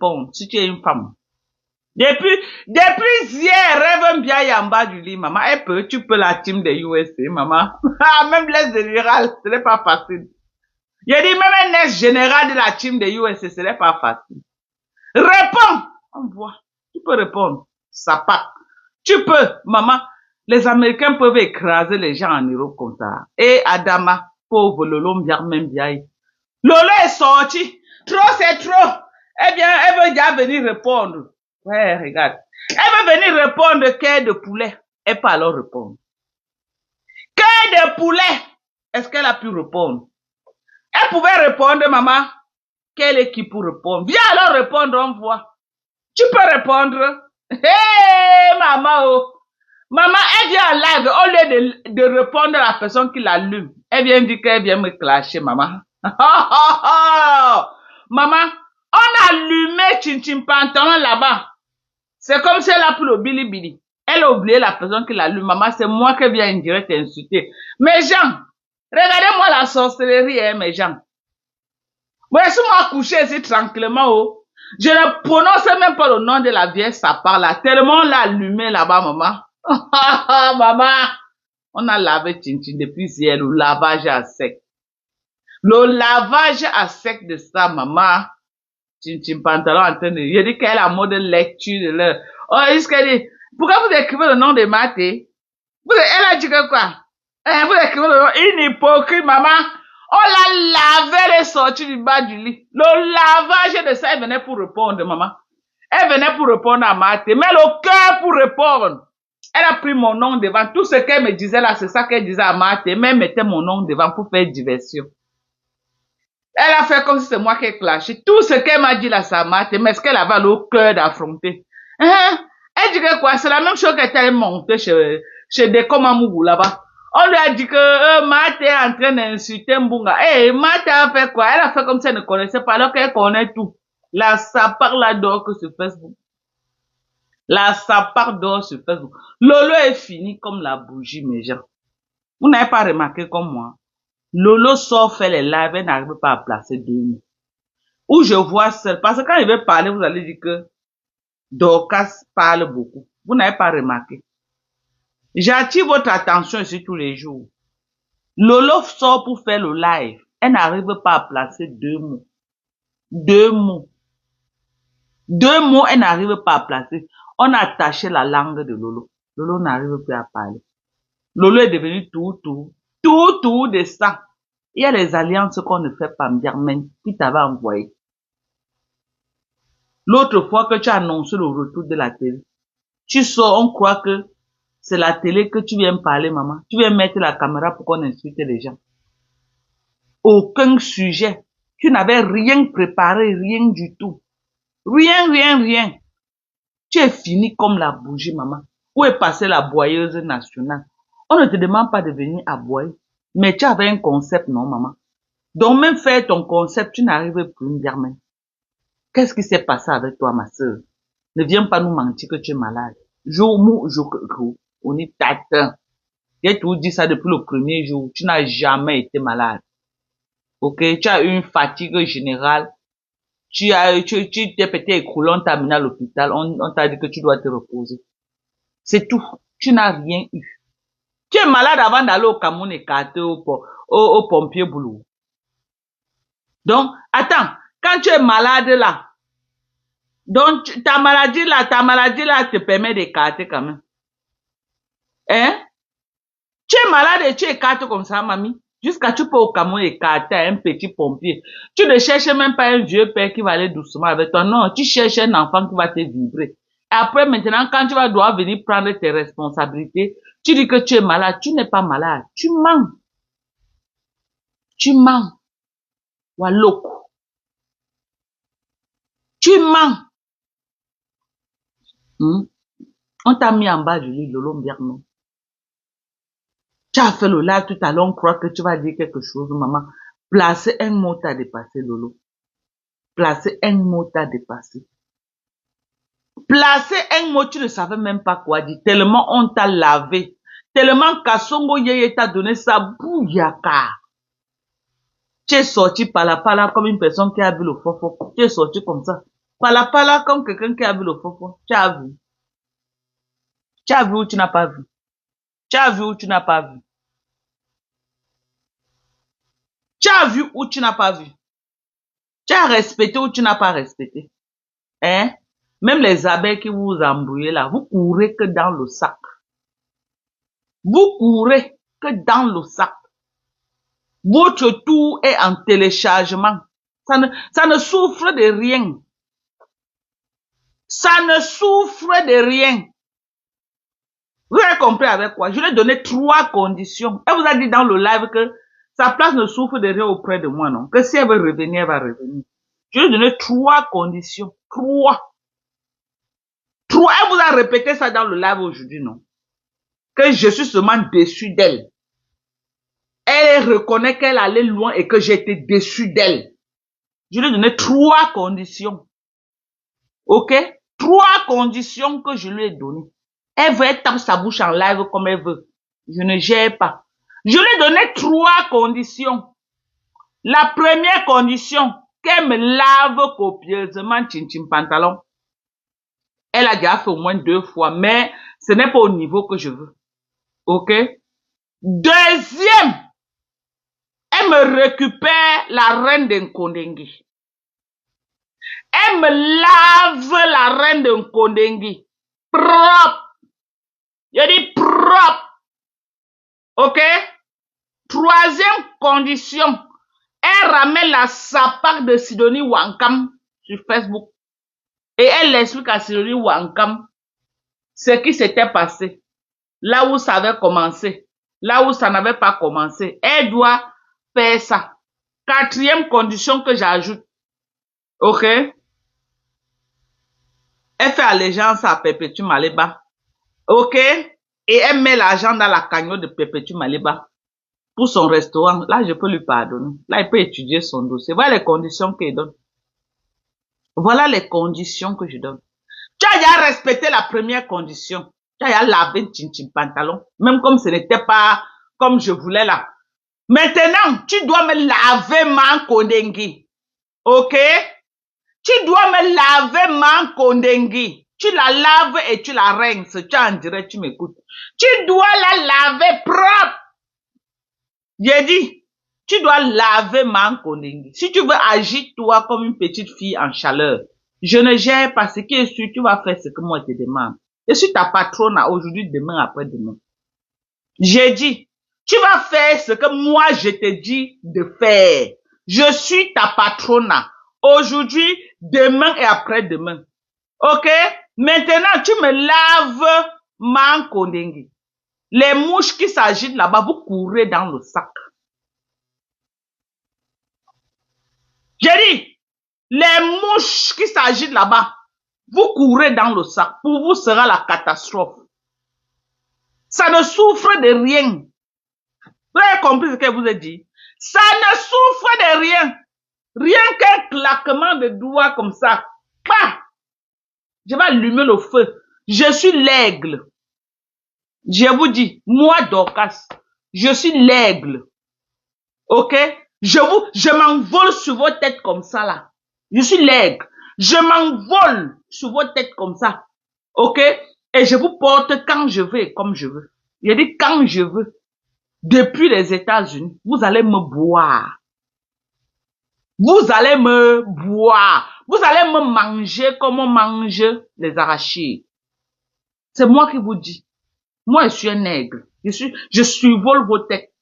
répondre si tu es une femme. Depuis hier, rêve bien en bas du lit, maman. Tu peux la team des USA, maman. Même l'aise générale, ce n'est pas facile. Il dit même un aise général de la team des USA, ce n'est pas facile. Réponds! On voit. Tu peux répondre. Ça part. Tu peux, maman. Les Américains peuvent écraser les gens en Europe comme ça. Et Adama, pauvre Lolo, même bien. Lolo est sorti. Trop, c'est trop. Eh bien, elle veut déjà venir répondre. Ouais, regarde. Elle veut venir répondre quai de poulet. Elle peut alors répondre. Quai de poulet. Est-ce qu'elle a pu répondre? Elle pouvait répondre, maman. Quelle équipe pour répondre? Viens alors répondre, on voit. Tu peux répondre. Hé, maman, oh. Maman, elle vient en live, au lieu de répondre à la personne qui l'allume. Elle vient dire qu'elle vient me clasher, maman. Maman, on a allumé Chin Pantalon là-bas. C'est comme si elle a pris le bili. Elle a oublié la personne qui l'allume. Maman, c'est moi qui viens en direct insulter. Mes gens, regardez-moi la sorcellerie, hein, mes gens. Laissez-moi coucher ici tranquillement, oh. Je ne prononce même pas le nom de la vieille sapin là. Tellement on l'a allumé là-bas, maman. Maman, on a lavé Chin depuis hier, le lavage à sec. Le lavage à sec de ça, maman. Chin Pantalon en train de... Je dis qu'elle a un mode de lecture de l'heure. Oh, est-ce qu'elle dit, pourquoi vous écrivez le nom de Maté? Elle a dit que quoi? Vous écrivez le nom, une hypocrite, maman. On l'a lavé, elle est sortie du bas du lit. Le lavage de ça, elle venait pour répondre, maman. Elle venait pour répondre à Maté, mais le cœur pour répondre. Elle a pris mon nom devant. Tout ce qu'elle me disait là, c'est ça qu'elle disait à Maté, mais elle mettait mon nom devant pour faire diversion. Elle a fait comme si c'est moi qui ai clashé. Tout ce qu'elle m'a dit là, ça m'a été, mais est-ce qu'elle avait le cœur d'affronter? Elle dit que quoi? C'est la même chose qu'elle était montée chez Dekomamougou là-bas. On lui a dit que Maté est en train d'insulter Mbunga. Maté a fait quoi? Elle a fait comme si elle ne connaissait pas, alors qu'elle connaît tout. Là, ça parle là-dedans que sur Facebook. Là, ça part d'or sur Facebook. Lolo est fini comme la bougie, mes gens. Vous n'avez pas remarqué comme moi. Lolo sort faire les lives, elle n'arrive pas à placer 2 mots. Ou je vois seul. Parce que quand il veut parler, vous allez dire que Dorcas parle beaucoup. Vous n'avez pas remarqué. J'attire votre attention ici tous les jours. Lolo sort pour faire le live. Elle n'arrive pas à placer 2 mots. 2 mots. 2 mots, elle n'arrive pas à placer. On a attaché la langue de Lolo. Lolo n'arrive plus à parler. Lolo est devenu tout de ça. Il y a les alliances qu'on ne fait pas bien, mais qui t'avait envoyé. L'autre fois que tu as annoncé le retour de la télé, tu sors, on croit que c'est la télé que tu viens parler, maman. Tu viens mettre la caméra pour qu'on insulte les gens. Aucun sujet. Tu n'avais rien préparé, rien du tout. Rien. Tu es fini comme la bougie, maman. Où est passée la boyeuse nationale? On ne te demande pas de venir aboyer. Mais tu avais un concept, non, maman? Donc, même faire ton concept, tu n'arrives plus bien, même. Qu'est-ce qui s'est passé avec toi, ma soeur? Ne viens pas nous mentir que tu es malade. Jour, on est tatin. J'ai tout dit ça depuis le premier jour. Tu n'as jamais été malade. Ok? Tu as eu une fatigue générale. Tu t'es peut-être écroulé, on t'a amené à l'hôpital. On t'a dit que tu dois te reposer. C'est tout. Tu n'as rien eu. Tu es malade avant d'aller au Cameroun écarté au pompier boulot. Donc, attends, quand tu es malade là, donc ta maladie là te permet d'écarter quand même. Hein? Tu es malade et tu écartes comme ça, mamie. Jusqu'à tu peux au Cameroun écarter un petit pompier. Tu ne cherches même pas un vieux père qui va aller doucement avec toi. Non, tu cherches un enfant qui va te vibrer. Et après, maintenant, quand tu vas devoir venir prendre tes responsabilités, tu dis que tu es malade. Tu n'es pas malade. Tu mens. Tu mens. Waloko. Tu mens. On t'a mis en bas du lit, Lolo Mbierno. Tu as fait le live tout à l'heure, on croit que tu vas dire quelque chose, maman. Placer un mot t'a dépassé, Lolo. Placer un mot t'a dépassé. Placer un mot, tu ne savais même pas quoi dire. Tellement on t'a lavé. Tellement Kassongo Yeye t'a donné sa bouyaka. Tu es sorti par là comme une personne qui a vu le fofo. Tu es sorti comme ça. Pala comme quelqu'un qui a vu le fofo. Tu as vu. Tu as vu ou tu n'as pas vu. Tu as vu ou tu n'as pas vu. Tu as vu ou tu n'as pas vu. Tu as respecté ou tu n'as pas respecté. Hein? Même les abeilles qui vous embrouillez là, vous courez que dans le sac. Vous courez que dans le sac. Votre tour est en téléchargement. Ça ne souffre de rien. Ça ne souffre de rien. Vous avez compris avec quoi? Je lui ai donné 3 conditions. Elle vous a dit dans le live que sa place ne souffre de rien auprès de moi, non? Que si elle veut revenir, elle va revenir. Je lui ai donné 3 conditions. 3. Elle vous a répété ça dans le live aujourd'hui, non? Que je suis seulement déçu d'elle. Elle reconnaît qu'elle allait loin et que j'étais déçu d'elle. Je lui ai donné 3 conditions. Ok? 3 conditions que je lui ai données. Elle veut, elle tape sa bouche en live comme elle veut. Je ne gère pas. Je lui ai donné 3 conditions. La première condition, qu'elle me lave copieusement chin pantalon. Elle a déjà fait au moins 2 fois, mais ce n'est pas au niveau que je veux. Ok? Deuxième, elle me récupère la reine d'Nkondengi. Elle me lave la reine d'Nkondengi. Propre. Je dis propre. Ok? Troisième condition, elle ramène la sapac de Sidonie Wankam sur Facebook. Et elle explique à Sidonie Wankam ce qui s'était passé. Là où ça avait commencé. Là où ça n'avait pas commencé. Elle doit faire ça. 4e condition que j'ajoute. Ok? Elle fait allégeance à Perpétue Maleba. Ok? Et elle met l'argent dans la cagnotte de Perpétue Maleba. Pour son restaurant. Là, je peux lui pardonner. Là, il peut étudier son dossier. Voilà les conditions qu'il donne. Voilà les conditions que je donne. Tu as déjà respecté la première condition. Tu as déjà lavé chin pantalon. Même comme ce n'était pas comme je voulais là. Maintenant, tu dois me laver man kondengi. Ok? Tu dois me laver man kondengi. Tu la laves et tu la rinces. Tu en dirais, tu m'écoutes. Tu dois la laver propre. J'ai dit, tu dois laver man kondengi. Si tu veux agir toi comme une petite fille en chaleur, je ne gère pas ce qui est sûr, tu vas faire ce que moi je te demande. Je suis ta patronne aujourd'hui, demain, après-demain. J'ai dit, tu vas faire ce que moi je te dis de faire. Je suis ta patronne aujourd'hui, demain et après-demain. Ok? Maintenant, tu me laves man kondengi. Les mouches qui s'agitent là-bas, vous courez dans le sac. J'ai dit, les mouches qui s'agitent là-bas, vous courez dans le sac. Pour vous sera la catastrophe. Ça ne souffre de rien. Vous avez compris ce que je vous ai dit? Ça ne souffre de rien. Rien qu'un claquement de doigts comme ça. Bah! Je vais allumer le feu. Je suis l'aigle. Je vous dis, moi Dorcas, je suis l'aigle. Ok? Je m'envole sur vos têtes comme ça là. Je suis l'aigle. Je m'envole sur vos têtes comme ça. Ok? Et je vous porte quand je veux et comme je veux. Je dis quand je veux. Depuis les États-Unis, vous allez me boire. Vous allez me boire. Vous allez me manger comme on mange les arachides. C'est moi qui vous dis. Moi, je suis un aigle. Je survole vos têtes.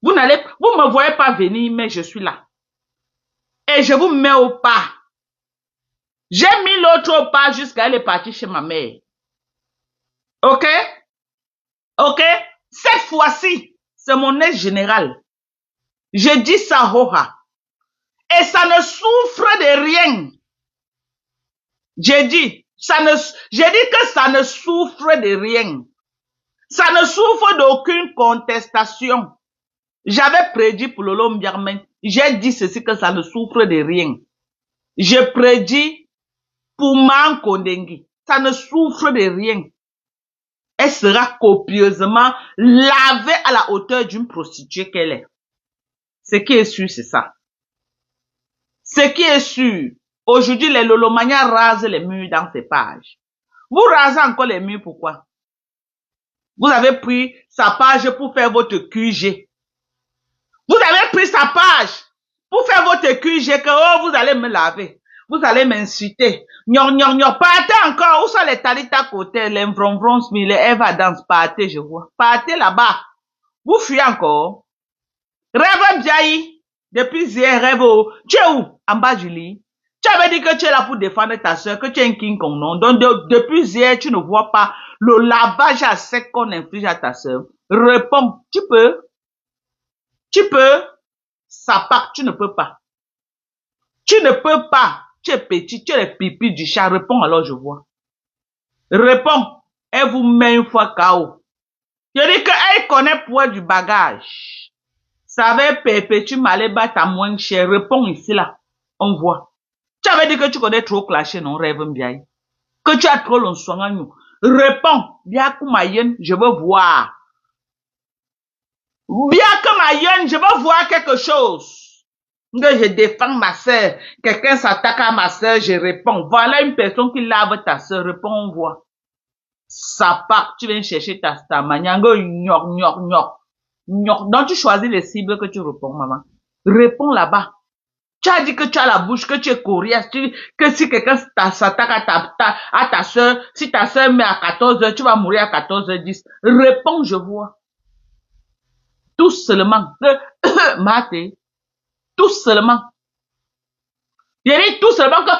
Vous me voyez pas venir, mais je suis là. Et je vous mets au pas. J'ai mis l'autre au pas jusqu'à elle est partie chez ma mère. Ok? Ok? Cette fois-ci, c'est mon ex-général. Je dis ça, hoha. Et ça ne souffre de rien. J'ai dit que ça ne souffre de rien. Ça ne souffre d'aucune contestation. J'avais prédit pour Lolo Mbiarmen. J'ai dit ceci que ça ne souffre de rien. Je prédis pour Man Kondengi. Ça ne souffre de rien. Elle sera copieusement lavée à la hauteur d'une prostituée qu'elle est. Ce qui est sûr, c'est ça. Ce qui est sûr. Aujourd'hui, les Lolomania rasent les murs dans ces pages. Vous rasez encore les murs, pourquoi? Vous avez pris sa page pour faire votre QG. Vous avez pris sa page pour faire votre QG que oh, vous allez me laver. Vous allez m'insulter. Partez encore. Où sont les talitas à côté, les vronvrons, les Eva Dance? Partez, je vois. Partez là-bas. Vous fuyez encore. Rêve Biaï. Depuis hier, rêve. Tu es où? En bas du lit. Tu avais dit que tu es là pour défendre ta soeur, que tu es un King Kong, non? Donc, depuis hier, tu ne vois pas le lavage à sec qu'on inflige à ta soeur. Réponds. Tu peux? Tu peux? Ça part, tu ne peux pas. Tu ne peux pas. Tu es petit, tu es le pipi du chat. Réponds alors, je vois. Réponds. Elle vous met une fois KO. Je dis qu'elle connaît pour du bagage. Ça va perpétuer Maléba ta moins cher. Réponds ici là. On voit. Tu avais dit que tu connais trop clasher, non, rêve bien. Que tu as trop long soin. Réponds. Bien que ma yen, je veux voir. Bien que ma yen, je veux voir quelque chose. Que je défends ma soeur. Quelqu'un s'attaque à ma soeur, je réponds. Voilà une personne qui lave ta soeur. Réponds, on voit. Ça part, tu viens chercher ta maniango, donc tu choisis les cibles que tu réponds, maman. Réponds là-bas. Tu as dit que tu as la bouche, que tu es coriace, que si quelqu'un s'attaque à ta soeur, si ta soeur met à 14h, tu vas mourir à 14h10. Réponds, je vois. Tout seulement. Maté. Tout seulement. Je dis tout seulement que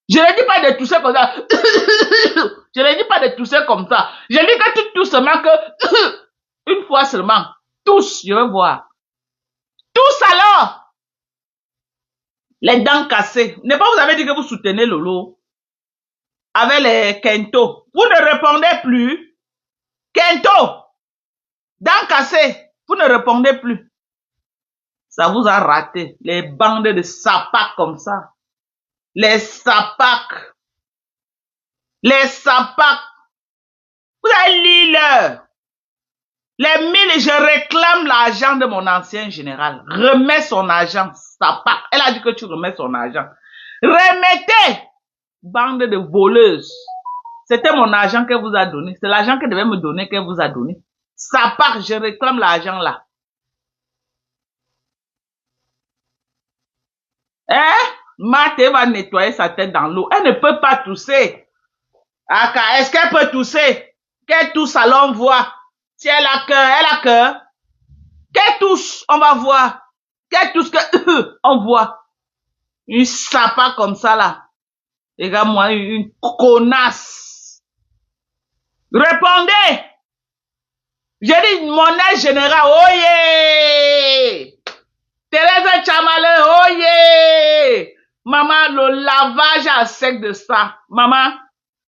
je ne dis pas de tousser comme ça. Je ne dis pas de tousser comme ça. Je dis que tu tousses seulement que une fois seulement. Tous, je veux voir. Tous alors. Les dents cassées. N'est pas vous avez dit que vous soutenez Lolo avec les Kento. Vous ne répondez plus. Kento. Dents cassées. Vous ne répondez plus. Ça vous a raté. Les bandes de sapacs comme ça. Les sapacs. Les sapacs. Vous allez lire. Les 1000, je réclame l'argent de mon ancien général. Remets son argent, sapac. Elle a dit que tu remets son argent. Remettez, bande de voleuses. C'était mon argent qu'elle vous a donné. C'est l'argent qu'elle devait me donner qu'elle vous a donné. Sapac, je réclame l'argent là. Hein? Maté va nettoyer sa tête dans l'eau. Elle ne peut pas tousser. Aka, est-ce qu'elle peut tousser? Qu'elle tousse, allons voir. Si elle a cœur. Qu'elle tousse, on va voir. Qu'elle tousse, on voit. Une sapa comme ça là. Regarde-moi, une connasse. Répondez. J'ai dit monnaie générale, oyez. Thérèse Chamale, oyez. Maman, le lavage à sec de ça. Maman,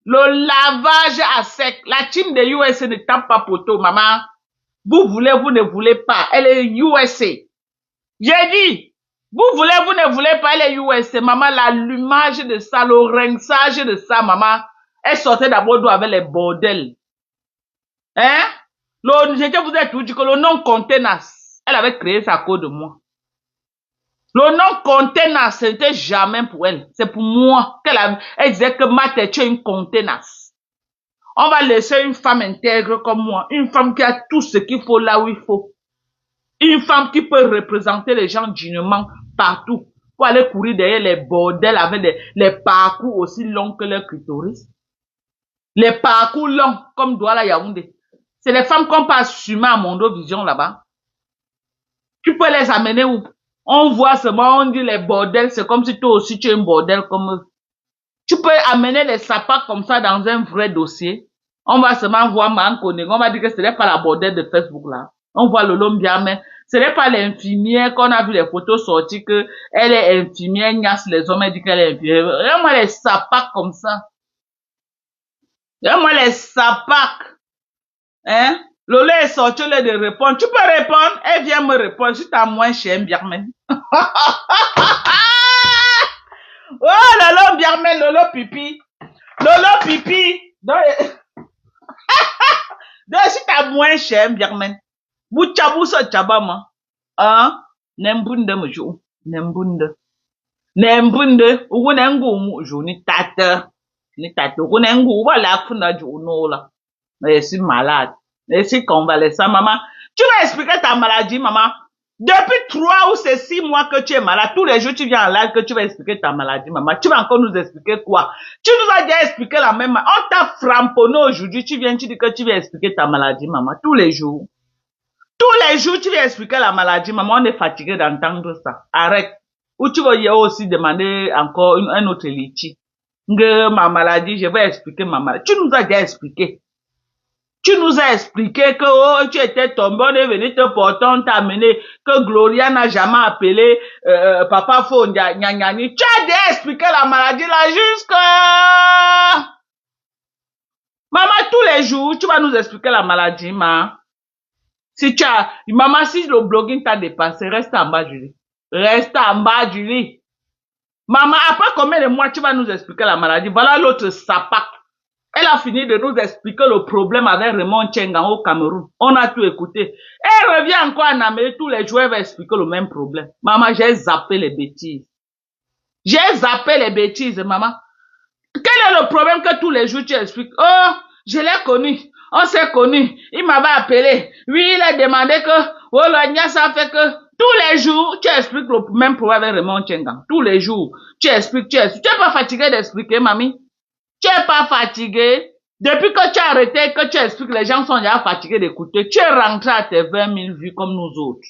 le lavage à sec. La team de USA ne tape pas poteau, maman. Vous voulez, vous ne voulez pas. Elle est USA. J'ai dit, vous voulez, vous ne voulez pas, elle est USA. Maman, l'allumage de ça, le rinçage de ça, maman. Elle sortait d'abord d'où avec les bordels. Hein? Je vous ai tout dit que le nom contenance, elle avait créé ça à cause de moi. Le nom contenance, c'était jamais pour elle. C'est pour moi elle disait que ma tête est une contenance. On va laisser une femme intègre comme moi. Une femme qui a tout ce qu'il faut là où il faut. Une femme qui peut représenter les gens dignement partout. Pour aller courir derrière les bordels avec les parcours aussi longs que leur clitoris. Les parcours longs comme Douala Yaoundé. C'est les femmes qu'on peut assumer à Mondovision là-bas. Tu peux les amener où? On voit seulement, on dit les bordels, c'est comme si toi aussi tu es un bordel comme eux. Tu peux amener les sapas comme ça dans un vrai dossier. On va seulement voir Mankone. On va dire que ce n'est pas la bordel de Facebook là. On voit le Lombia, mais ce n'est pas l'infirmière qu'on a vu les photos sortir que elle est infirmière, Nias, les hommes, elle dit qu'elle est infirmière. Regarde-moi les sapas comme ça. Regarde-moi les sapas. Hein? Lolo est sorti là de répondre. Tu peux répondre? Elle vient me répondre. Je suis à moins cher, Birmen. Oh, Lolo Birmen, Lolo pipi. Lolo pipi. Donc, je suis à moins cher, Birmen. Bouchabou so chabama. Hein? Nembunde me jou. Nembunde. Nembunde, ugunengu, jouni tata. Ni tata, ugunengu, voilà, funda là. Mais je suis malade. Je suis convalescent, maman. Tu vas expliquer ta maladie, maman. Depuis 3 ou 6 mois que tu es malade, tous les jours tu viens en live que tu vas expliquer ta maladie, maman. Tu vas encore nous expliquer quoi? Tu nous as déjà expliqué la même. On t'a framponné aujourd'hui, tu viens, tu dis que tu vas expliquer ta maladie, maman. Tous les jours. Tous les jours, tu viens expliquer la maladie, maman. On est fatigué d'entendre ça. Arrête. Ou tu vas y aussi demander encore un autre litchi. Ma maladie, je vais expliquer ma maladie. Tu nous as déjà expliqué. Tu nous as expliqué que oh, tu étais tombé, on est venu te porter, on t'a amené, que Gloria n'a jamais appelé Papa Fondia, Nyanyani. Tu as déjà expliqué la maladie là jusque... Maman, tous les jours, tu vas nous expliquer la maladie, ma. Si tu as... Maman, si le blogging t'a dépassé, reste en bas du lit. Reste en bas du lit. Maman, après combien de mois tu vas nous expliquer la maladie? Voilà l'autre sapac. Elle a fini de nous expliquer le problème avec Raymond Tchengan au Cameroun. On a tout écouté. Elle revient encore en Amérique, tous les jours, elle va expliquer le même problème. Maman, j'ai zappé les bêtises. J'ai zappé les bêtises, maman. Quel est le problème que tous les jours tu expliques? Oh, je l'ai connu. On s'est connu. Il m'avait appelé. Oui, il a demandé que, oh, le ça fait que, tous les jours, tu expliques le même problème avec Raymond Tchengan. Tous les jours, tu expliques. Tu es pas fatigué d'expliquer, mamie? Tu es pas fatigué? Depuis que tu as arrêté, que tu expliques, les gens sont déjà fatigués d'écouter. Tu es rentré à tes 20 000 vues comme nous autres.